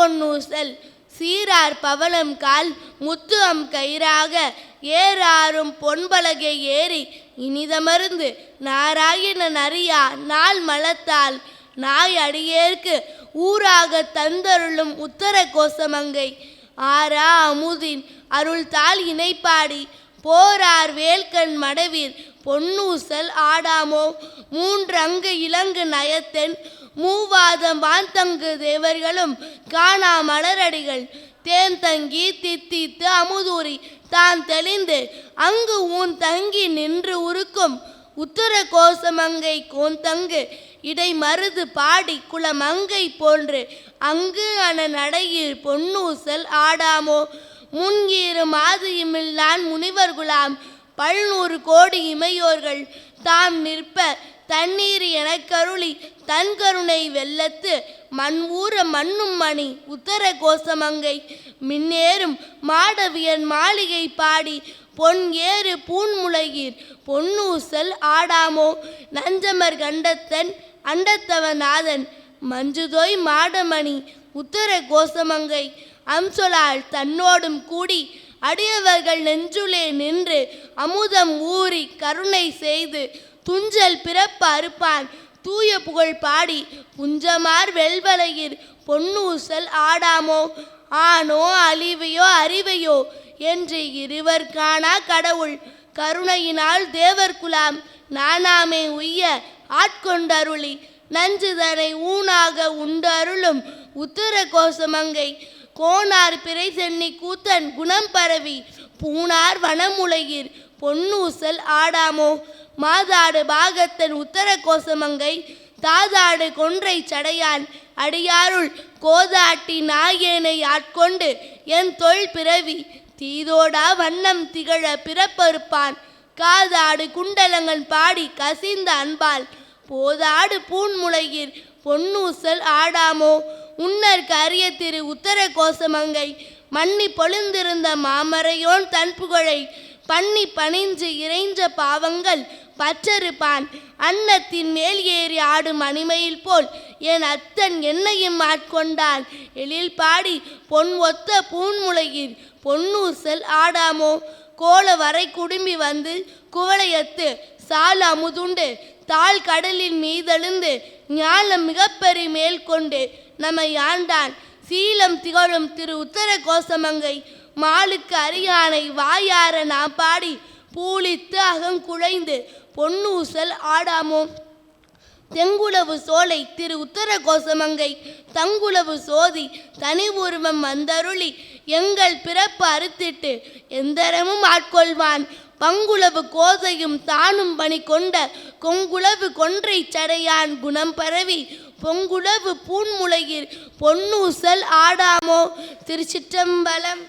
பொன்னூசல் சீரார் பவளம் கால் முத்துவம் கயிறாக ஏறாரும் பொன்பலகை ஏறி இனிதமருந்து நாராயணன் அறியா நாள் மலத்தால் நாய் அடியேற்கு ஊராக தந்தருளும் உத்தர கோசமங்கை ஆரா அமுதின் அருள் தாள் இணைப்பாடி போரார் வேல்கண் மடவீர் பொன்னூசல் ஆடாமோ மூன்றங்கு இலங்கு நயத்தென் மூவாதம் வான்தங்கு தேவர்களும் காணா மலரடிகள் தேன் தங்கி தித்தித்து அமுதூரி தான் தெளிந்து அங்கு ஊன் தங்கி நின்று உருக்கும் உத்தர கோசமங்கை கோந்தங்கு இடை மருது பாடி குளமங்கை போன்று அங்கு அன நடையில் பொன்னூசல் ஆடாமோ முன்கீறு மாதியுமில்லான் முனிவர்குலாம் 100 கோடி இமையோர்கள் தாம் நிற்ப தண்ணீர் எனக்கருளி தன் கருணை வெள்ளத்து மண் ஊற மண்ணும் மணி உத்தர கோசமங்கை மின்னேறும் மாடவியன் மாளிகை பாடி பொன் ஏறு பூன்முளையீர் பொன்னூசல் ஆடாமோ நஞ்சமர் கண்டத்தன் அண்டத்தவநாதன் மஞ்சுதோய் மாடமணி உத்தர கோசமங்கை அம்சொலால் தன்னோடும் கூடி அடியவர்கள் நெஞ்சுளே நின்று அமுதம் ஊறி கருணை செய்து துஞ்சல் பிறப்பு அறுப்பான் தூய புகழ் பாடி புஞ்சமார் வெல்வலையிர் பொன்னூசல் ஆடாமோ ஆனோ அழிவையோ அறிவையோ என்று இருவர் காணா கடவுள் கருணையினால் தேவர்குலாம் நானாமே உய்ய ஆட்கொண்டருளி நஞ்சுதனை ஊனாக உண்டு அருளும் உத்தர கோசமங்கை கோனார் பிறை சென்னி கூத்தன் குணம் பரவி பூனார் வனமுலையீர் பொன்னூசல் ஆடாமோ மாதாடு பாகத்தன் உத்தர கோசமங்கை தாதாடு கொன்றை சடையான் அடியாருள் கோதாட்டி நாயேனை ஆட்கொண்டு என் தொல் பிறவி தீதோடா வண்ணம் திகழ பிறப்பறுப்பான் காதாடு குண்டலங்கன் பாடி கசிந்த அன்பால் போதாடு பூன்முளையீர் பொன்னூசல் ஆடாமோ உன்னற்கு அரிய திரு உத்தர கோசமங்கை மன்னி பொழிந்திருந்த மாமரையோன் தன் புகழை பண்ணி பணிஞ்சு இறைஞ்ச பாவங்கள் பற்றறுப்பான் அன்னத்தின் மேல் ஏறி ஆடும் அணிமையில் போல் என் அத்தன் என்னையும் ஆட்கொண்டான் எழில் பாடி பொன் ஒத்த பூன்முளையீர் பொன்னூசல் ஆடாமோ கோல வரை குடும்பி வந்து குவளையத்து சால் அமுதுண்டு தாழ் கடலின் மீதெழுந்து ஞானம் மிகப்பெரி மேல் கொண்டு நம்மை ஆண்டான் சீலம் திகழும் திரு உத்தர கோசமங்கை மாலுக்கு அரியானை வாயார நாம் பாடி பூளித்து அகங்குழைந்து பொன்னூசல் ஆடாமோ தெங்குலவு சோலை திரு உத்தர கோசமங்கை தங்குலவு சோதி தனி உருவம் வந்தருளி எங்கள் பிறப்பு அறுத்திட்டு எந்தரமும் ஆட்கொள்வான் பங்குளவு கோதையும் தானும் பணி கொண்ட கொங்குளவு கொன்றை சடையான் குணம் பரவி பொங்குளவு பூன்முளையீர் பொன்னூசல் ஆடாமோ. திருச்சிற்றம்பலம்.